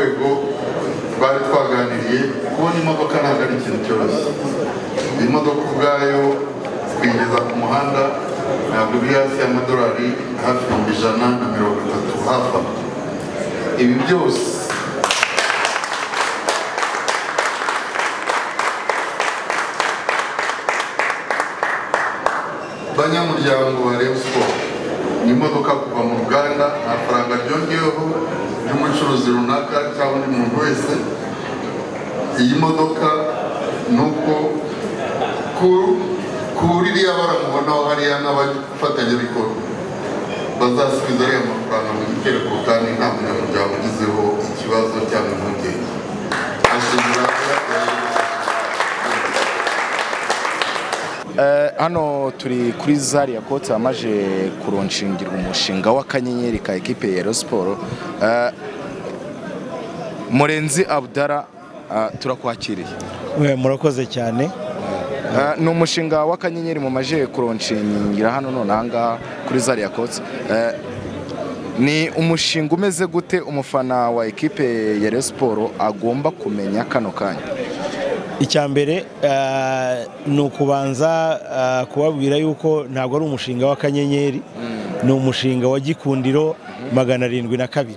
rwego twari twaganiriye kubona imodoka ntabwo ari ikintu cyoroshye. Imodoka ubwayo kuyigeza ku muhanda ntabwo biri hasi y'amadolari hafi 130 hafi. Ibi byose banyamuryango wa Rayon Sports, ni imodoka kuva mu Rwanda, nta faranga ryongeyeho ry'umucuruzi runaka cyangwa undi muntu wese. Iyi modoka nuko kuri iriya baramubonaho hariya n'abafatanyabikorwa bazasubiza ariya mafaranga mu gitereko, kandi nta munyamuryango ugizeho ikibazo cyangwa impungenge. Hano turi kuri Zaria Court amaje kuronshingirwa umushinga w'akanyenyeri ka ekipe ya Rayon Sports. Murenzi Abdara, turakwakiriye. Murakoze cyane. Ni umushinga w'akanyenyeri mu maje kuronshingira hano none hanga kuri Zaria Court. Ni umushinga umeze gute umufana wa ekipe ya Rayon Sports agomba kumenya kano kanya? Icyambere ni ukubanza kubabwira yuko ntabwo ari umushinga w'akanyenyeri, ni umushinga wa Gikundiro 702.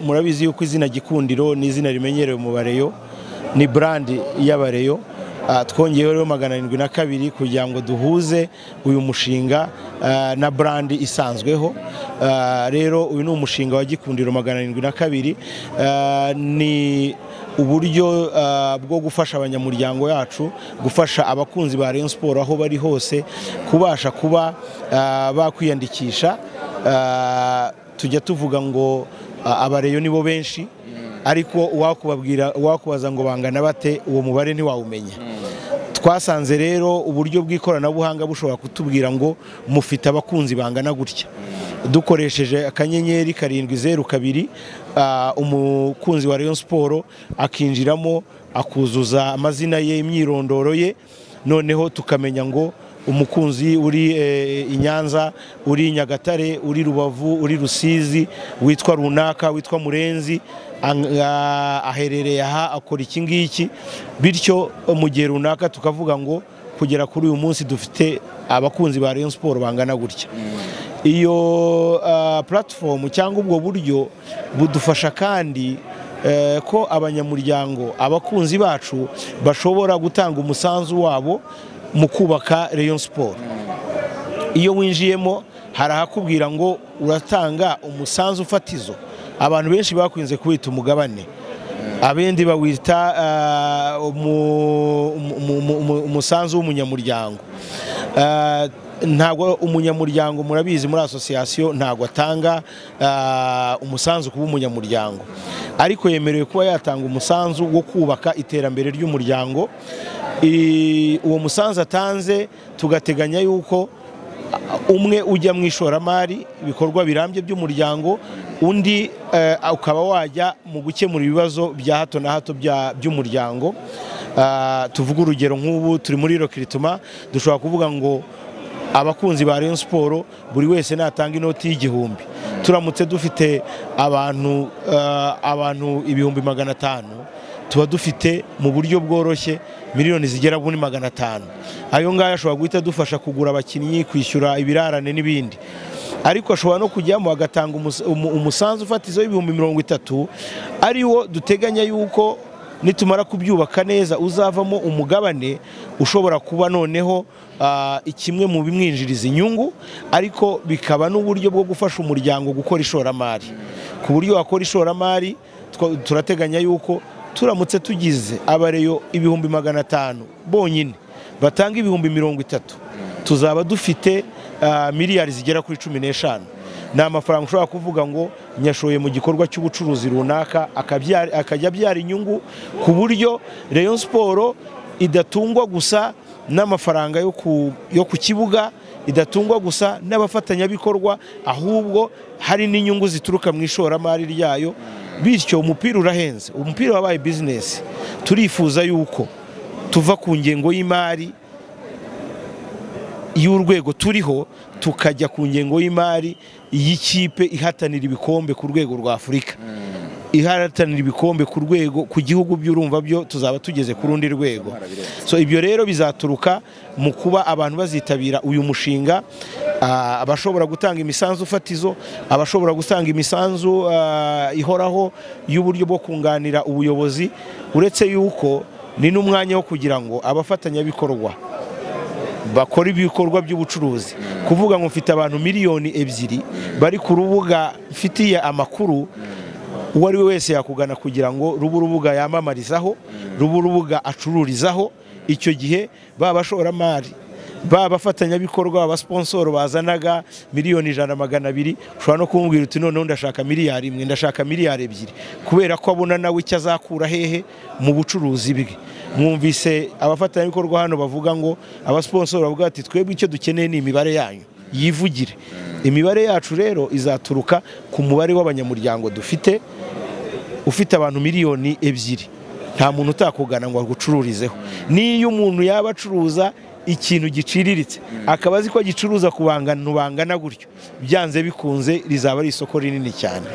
Murabizi yuko izina Gikundiro ni izina rimenyerewe mu Bareyo, ni brand y'Abareyo. Twongeyeho rero 702 kugira ngo duhuze uyu mushinga na brand isanzweho. Rero uyu ni umushinga wa Gikundiro 702. Ni uburyo bwo gufasha abanyamuryango yacu, gufasha abakunzi ba Rayon Sports aho bari hose kubasha kuba bakwiyandikisha. Tujya tuvuga ngo Abareyo nibo benshi, ariko wakubaza ngo bangana bate, uwo mubare ntiwawumenya. Twasanze rero uburyo bw'ikoranabuhanga bushobora kutubwira ngo mufite abakunzi bangana gutya. Dukoresheje akanyenyeri 702, umukunzi wa Rayon Sports akinjiramo akuzuza amazina ye, imyirondoro ye, noneho tukamenya ngo umukunzi uri i Nyanza, uri Nyagatare, uri Rubavu, uri Rusizi, witwa runaka, witwa Murenzi, aherereye aha, akora iki ngiki. Bityo mu gihe runaka tukavuga ngo kugera kuri uyu munsi dufite abakunzi ba Rayon Sports bangana gutya. Iyo platform cyangwa ubwo buryo budufasha kandi ko abanyamuryango, abakunzi bacu bashobora gutanga umusanzu wabo mu kubaka Rayon Sports. Iyo winjiyemo harahakubwira ngo uratanga umusanzu fatizo. Abantu benshi bakunze kwita umugabane, abendi bawita umusanzu w'umunyamuryango. Ntabwo umunyamuryango, murabizi muri association ntabwo atanga umusanzu kuba umunyamuryango, ariko yemerewe kuba yatanga umusanzu wo kubaka iterambere ry'umuryango. Uwo musanzu atanze tugateganya yuko umwe ujya mu ishoramari, ibikorwa birambye by'umuryango, undi ukaba wajya mu gukemura ibibazo bya hato na hato by'umuryango. Tuvuga urugero nk'ubu turi muri recruitment, dushobora kuvuga ngo abakunzi ba Rayon Sports buri wese natanga inoti y'igihumbi. Turamutse dufite abantu 500,000, tuba dufite mu buryo bworoshye miliyoni zigera kuri 500. Ayo ngayo ashobora guhita dufasha kugura abakinnyi, kwishyura ibirarane n'ibindi. Ariko ashobora no kujyamo agatanga umusanzu fatizo y'ibihumbi 30, ariwo duteganya yuko nitumara kubyubaka neza uzavamo umugabane ushobora kuba noneho ikimwe mu bimwinjiriza inyungu, ariko bikaba n'uburyo bwo gufasha umuryango gukora ishoramari. Ku buryo wakora ishoramari, turateganya yuko turamutse tugize Abareyo 500 bonyine batanga 30,000, tuzaba dufite miliyari zigera kuri 15. Ni amafaranga ushobora kuvuga ngo nyashoye mu gikorwa cy'ubucuruzi runaka akajya abyara inyungu, ku buryo Rayon Sports idatungwa gusa n'amafaranga yo ku kibuga, idatungwa gusa n'abafatanyabikorwa, ahubwo hari n'inyungu zituruka mu ishoramari ryayo. Bityo umupira urahenze, umupira wabaye business. Turifuza yuko tuva ku ngengo y'imari y'urwego turiho tukajya ku ngengo y'imari y'ikipe ihatanira ibikombe ku rwego rwa Afurika. iharanira ibikombe ku rwego ku gihugu by'urumva byo tuzaba tugeze ku rundi rwego. So ibyo rero bizaturuka mu kuba abantu bazitabira uyu mushinga, abashobora gutanga imisanzu fatizo, abashobora gutanga imisanzu ihoraho y'uburyo bwo kunganira ubuyobozi, uretse yuko ni n'umwanya wo kugira ngo abafatanyabikorwa bakora ibikorwa by'ubucuruzi. Kuvuga ngo mfite abantu miliyoni 2 bari ku rubuga mfitiye amakuru, uwo ari we wese yakugana kugira ngo rubu rubuga yamamarizaho, rubu rubuga acururizaho. Icyo gihe babashoramari, babafatanyabikorwa, abasponsoro bazanaga miliyoni 100-200, ushobora no kumbwira uti noneho ndashaka miliyari 1, ndashaka miliyari 2, kubera ko abona nawe icyo azakura hehe mu bucuruzi bwe. Mwumvise abafatanyabikorwa hano bavuga ngo, abasponsoro bavuga ati twebwe icyo dukeneye ni imibare yanyu yivugire. Imibare yacu rero izaturuka ku mubare w'abanyamuryango dufite. Ufite abantu miliyoni 2, nta muntu utakugana ngo agucururizeho. Niyo umuntu yaba acuruza ikintu giciriritse akaba azi ko gicuruza ku bantu bangana gutyo, byanze bikunze rizaba ari isoko rinini cyane.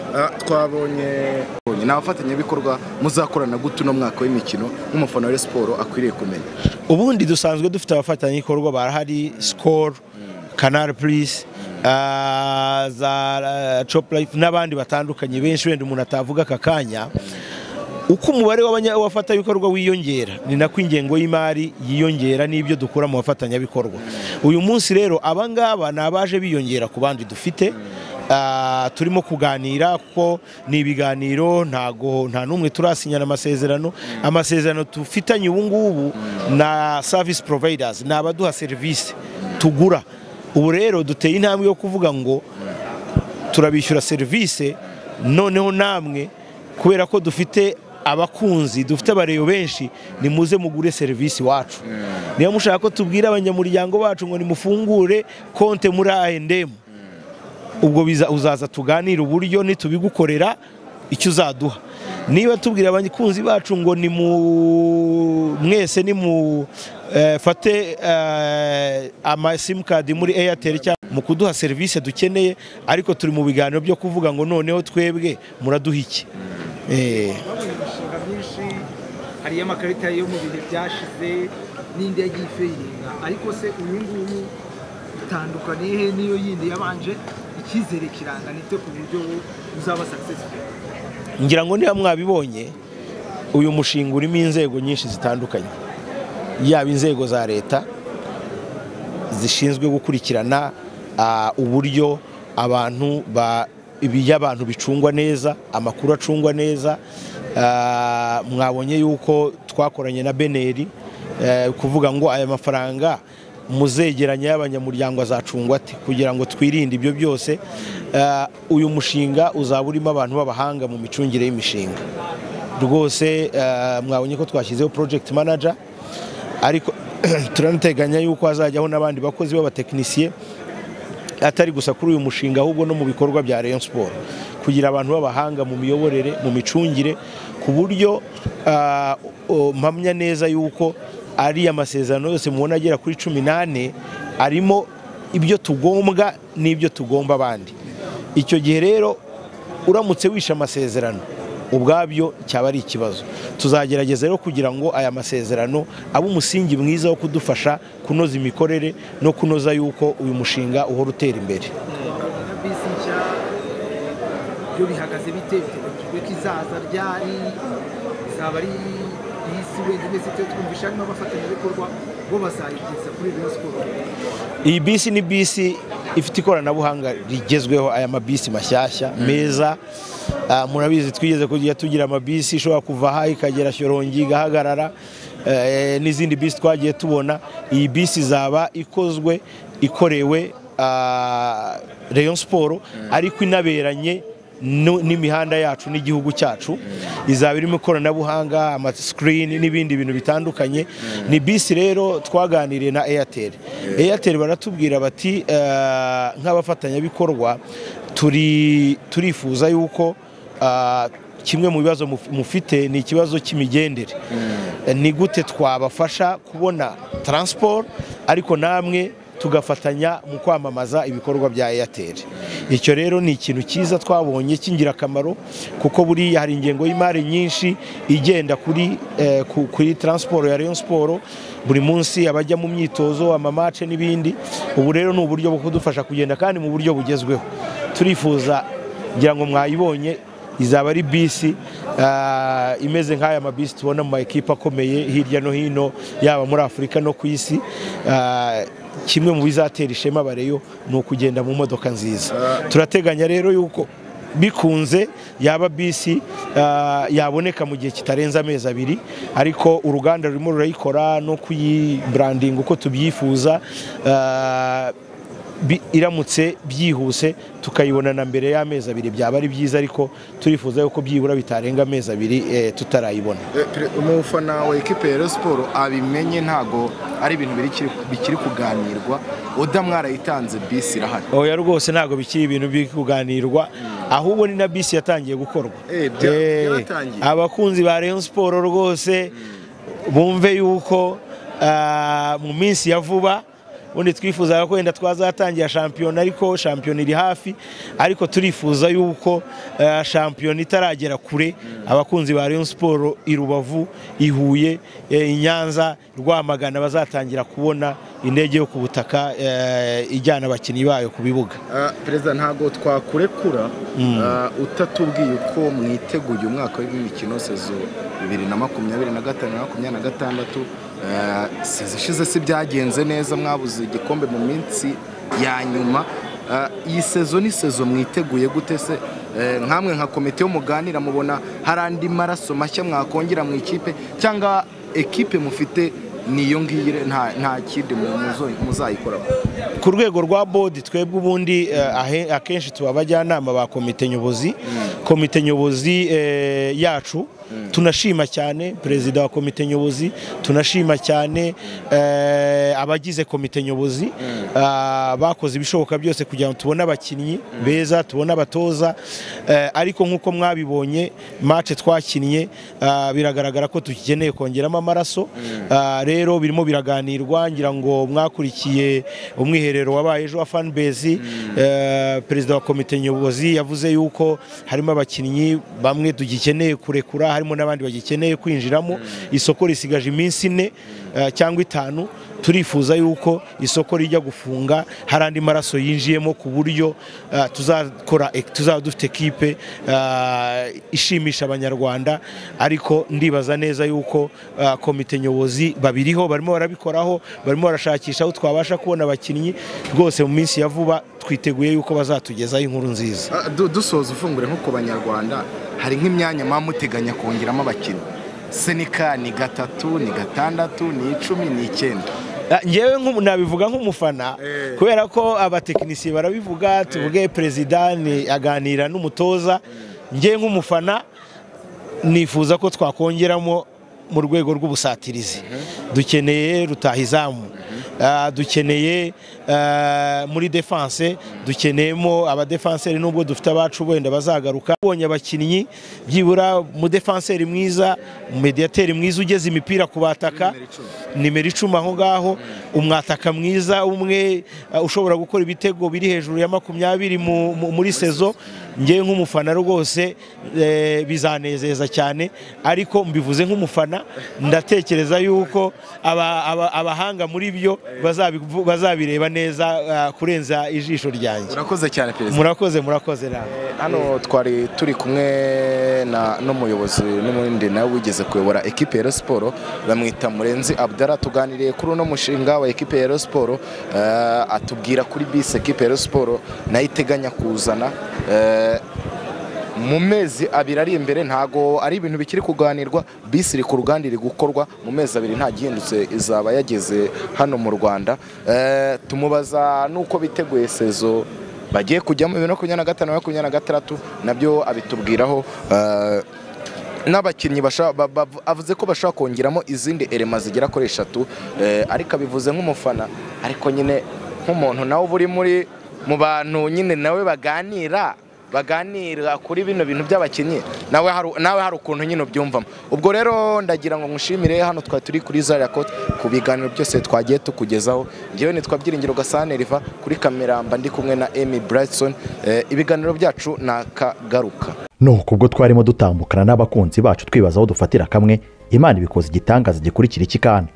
Twabonye n'abafatanyabikorwa muzakorana gute no mwaka w'imikino nk'umufana wa Sport akwiriye kumenya. Ubundi dusanzwe dufite abafatanyabikorwa barahari, Skol, Canal Plus, za Chop Life n'abandi batandukanye benshi wenda umuntu atavuga aka kanya. Uko umubare w'abafatanyabikorwa wiyongera ni nako ingengo y'imari yiyongera n'ibyo dukura mu bafatanyabikorwa. Uyu munsi rero abangaba nabaje biyongera ku bandi dufite. Turimo kuganira kuko ni ibiganiro, nta numwe turasinyana amasezerano. Amasezerano tufitanye ubu ngubu na service providers, n'abaduha service tugura. Ubu rero duteye intambwe yo kuvuga ngo turabishyura service, noneho namwe kubera ko dufite abakunzi, dufite abareyo benshi, ni muze mugure service wacu. Niyo mushaka ko tubwira abanyamuryango bacu ngo nimufungure konte muri A&M, ubwo uzaza tuganira uburyo nitubigukorera icyo uzaduha. Niba tubwira abakunzi bacu ngo ni mwese ni mu fate ama sim card muri Airtel cyangwa mu kuduha service dukeneye, ariko turi mu biganiro byo kuvuga ngo noneho twebwe muraduha iki. Hari amakarita yo mu bihe byashize n'indi yagiye feyinga, ariko se uyu nguyu utandukaniye he niyo yindi yabanje? Icyizere kiranganite ku buryo uzaba successful. Ngira ngo niba mwabibonye, uyu mushinga urimo inzego nyinshi zitandukanye, yaba inzego za leta zishinzwe gukurikirana uburyo abantu y'abantu bicungwa neza, amakuru acungwa neza. Mwabonye yuko twakoranye na Beneri kuvuga ngo aya mafaranga muzegeranya y'abanyamuryango azacungwa ate, kugira ngo twirinde ibyo byose. Uyu mushinga uzaba urimo abantu b'abahanga mu micungire y'imishinga rwose. Mwabonye ko twashyizeho project manager, ariko turanateganya yuko hazajyaho n'abandi bakozi b'abatekinisiye, atari gusa kuri uyu mushinga ahubwo no mu bikorwa bya Rayon Sport, kugira abantu b'abahanga mu miyoborere, mu micungire, ku buryo mpamya neza yuko ari amasezerano yose mubona agera kuri 18 arimo ibyo tugombwa n'ibyo tugomba abandi. Icyo gihe rero uramutse wisha amasezerano ubwabyo cyaba ari ikibazo. Tuzagerageza rero kugira ngo aya masezerano abe umusingi mwiza wo kudufasha kunoza imikorere no kunoza yuko uyu mushinga uhora utera imbere. Byo bihagaze bite bitewe kizaza ryari, zaba ari isi wende ndetse twumvisha arimo abafatanyabikorwa bo bazayigeza kuri Rayon Sport. Iyi bisi ni bisi ifite ikoranabuhanga rigezweho, aya mabisi mashyashya meza. Murabizi twigeze kujya tugira amabisi ishobora kuva aha ikagera Shyorongi igahagarara, n'izindi bisi twagiye tubona. Iyi bisi zaba ikorewe Rayon Sport, ariko inaberanye n'imihanda yacu n'igihugu cyacu. Izaba irimo ikoranabuhanga, ama screen n'ibindi bintu bitandukanye. Ni bisi rero twaganiriye na Airtel. Airtel baratubwira bati nk'abafatanyabikorwa turifuza yuko kimwe mu bibazo mufite ni ikibazo cy'imigendere. Ni gute twabafasha kubona transport, ariko namwe tugafatanya mu kwamamaza ibikorwa bya Airtel. Icyo rero ni ikintu cyiza twabonye cy'ingirakamaro kuko buriya hari ingengo y'imari nyinshi igenda kuri transport ya Rayon Sport buri munsi abajya mu myitozo amamace n'ibindi. Ubu rero ni uburyo bwo kudufasha kugenda kandi mu buryo bugezweho. Turifuza ngira ngo mwayibonye izaba ari bisi imeze nk'aya mabisi tubona mu ekipa akomeye hirya no hino yaba muri Afurika no ku isi. Kimwe mu bizatera ishema Abareyo ni ukugenda mu modoka nziza. Turateganya rero yuko bikunze yaba bisi yaboneka mu gihe kitarenza amezi 2 ariko uruganda rurimo rurayikora no kuyibranding uko tubyifuza. Iramutse byihuse tukayibona na mbere y'amezi 2 byaba ari byiza ariko turifuza yuko byibura bitarenga amezi 2 tutarayibona. Umufana wa equipe ya Rayon Sport abimenye ntago ari ibintu bikiri kuganirwa oda mwarayitanze bisi irahari. Oya rwose ntago bikiri ibintu biri kuganirwa ahubwo ni na bisi yatangiye gukorwa. Abakunzi ba Rayon Sport rwose bumve yuko mu minsi ya vuba undi twifuza ko wenda twazatangira shampiyona ariko shampiyona iri hafi ariko turifuza yuko shampiyona itaragera kure abakunzi ba Rayon Sport i Rubavu, i Huye, i Nyanza, Rwamagana bazatangira kubona indege yo ku butaka ijyana abakinnyi bayo ku bibuga. Perezida ntago twakurekura utatubwiye uko mwiteguye umwaka w'imikino sezo 2025-2026 sezishize si byagenze neza mwabuze igikombe mu minsi ya nyuma. Iyi sezo ni sezo mwiteguye gute se nkamwe nka komite yo muganira mubona hari andi maraso mashya mwakongera mu ikipe cyangwa ekipe mufite niyo ngire nta kindi muzayikora? Ku rwego rwa board twebwe ubundi akenshi tubabajyanama ba komite nyobozi. Komite nyobozi yacu tunashima cyane perezida wa komite nyobozi, tunashima cyane abagize komite nyobozi bakoze ibishoboka byose kugira ngo tubone abakinnyi beza, tubone abatoza ariko nkuko mwabibonye match twakinnye biragaragara ko tukeneye kongeramo amaraso. Rero birimo biraganirwa ngira ngo mwakurikiye umwiherero wabaye ejo wa fan base. Perezida wa komite nyobozi yavuze yuko harimo abakinnyi bamwe tugikeneye kurekura, harimo n'abandi bagikeneye kwinjiramo. Isoko risigaje iminsi 4 cyangwa 5. Turifuza yuko isoko rijya gufunga harandi maraso yinjiyemo ku buryo tuzaba dufite ekipe ishimisha abanyarwanda. Ariko ndibaza neza yuko komite nyobozi babiriho barimo barabikoraho, barimo barashakisha aho twabasha kubona abakinnyi rwose mu minsi ya vuba. Twiteguye yuko bazatugezaho inkuru nziza. Dusoza ufungure nko ku banyarwanda hari nk'imyanya muteganya kongeramo abakinnyi senika ni 3 ni 6 ni 10 ni 9? Ngewe nabivuga nk'umufana kubera ko abatekinisiye barabivuga tuvuge perezida ni aganira n'umutoza. Ngewe nk'umufana nifuza ko twakongeramo mu rwego rw'ubusatirizi. Dukeneye rutahizamu, dukeneye muri defense, dukeneyemo abadefenseri nubwo dufite abacu wenda bazagaruka. Bonye abakinnyi byibura mu defenseri mwiza, mediateri mwiza ugeze imipira kubataka nimero 10 aho ngaho, umwataka mwiza umwe ushobora gukora ibitego biri hejuru ya 20 muri sezo. Ngewe nk'umufana rwose bizanezeza cyane ariko mbivuze nk'umufana ndatekereza yuko abahanga muri byo bazabireba neza kurenza ijisho ryanjye. Murakoze cyane perezida. Murakoze nawe. Hano twari turi kumwe n'umuyobozi n'umundi nawe wigeze kuyobora ekipe ya Rayon Sport bamwita Murenzi Abdallah. Tuganiriye kuri uno mushinga wa ekipe ya Rayon Sport, atubwira kuri bisi ekipe ya Rayon Sport nayo iteganya kuzana mu mezi 2 ari imbere. Ntago ari ibintu bikiri kuganirwa, bisi iri ku ruganda iri gukorwa mu mezi 2 nta gihindutse izaba yageze hano mu Rwanda. Tumubaza nuko biteguye sezo bagiye kujyamo 2025-2026 nabyo abitubwiraho. N'abakinnyi avuze ko bashaka kongeramo izindi elema zigera kuri 3 ariko abivuze nk'umufana ariko nyine nk'umuntu nawe buri muri mu bantu nyine nawe baganira baganira kuri bino bintu by'abakinnyi nawe hari ukuntu nyine ubyumvamo. Ubwo rero ndagira ngo ngushimire, hano twari turi kuri Zaria Court ku biganiro byose twagiye tukugezaho. Ngewe nitwa Byiringiro Gasane Riva, kuri kamera mba ndi kumwe na Amy Brightson. Ibiganiro byacu nakagaruka. Nuko ubwo twarimo dutambukana n'abakunzi bacu twibaza aho dufatira kamwe, Imana ibikoze igitangaza gikurikira ikikana.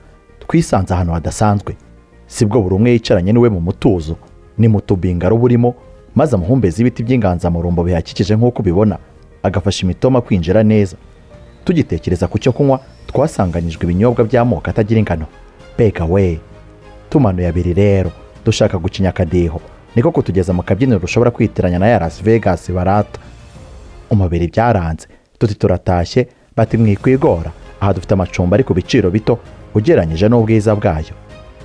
Twisanze ahantu hadasanzwe, sibwo buri umwe yicaranye niwe mu mutuzo, ni mutubingaro burimo, maze amuhumbeza ibiti by'inganzamarumbo bihakikije nk'uko ubibona, agafasha imitoma kwinjira neza. Tugitekereza ku cyo kunywa, twasanganijwe ibinyobwa by'amoko atagira ingano. Bega we, tumanuye abiri rero, dushaka gucinya akadeho, niko kutugeza mu kabyiniro rushobora kwitiranya na ya Las Vegas barata. Umubiri byaranze, tuti turatashye, bati mwikwigora, aha dufite amacumbi ari ku biciro bito ugereranyije n'ubwiza bwayo.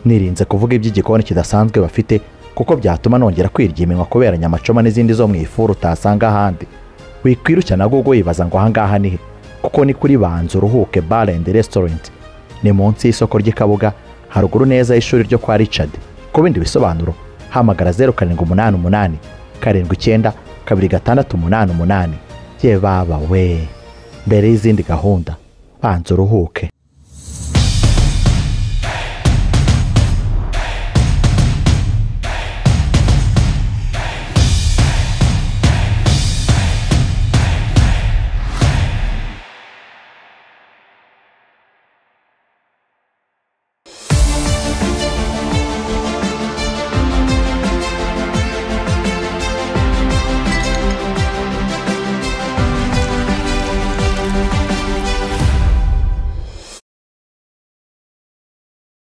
Nirinze kuvuga iby'igikoni kidasanzwe bafite, kuko byatuma nongera kwirya iminwa kubera nyamacoma n'izindi zo mu ifuru utasanga ahandi. Wikwirushya na Google yibaza ngo ahangaha ni he, kuko ni kuri Banza Uruhuke Bar and Restaurant, ni munsi y'isoko ry'Ikabuga, haruguru neza y'ishuri ryo kwa Richard. Ku bindi bisobanuro hamagara 0788 79 26888. Ye baba we, mbere y'izindi gahunda, Banza Uruhuke.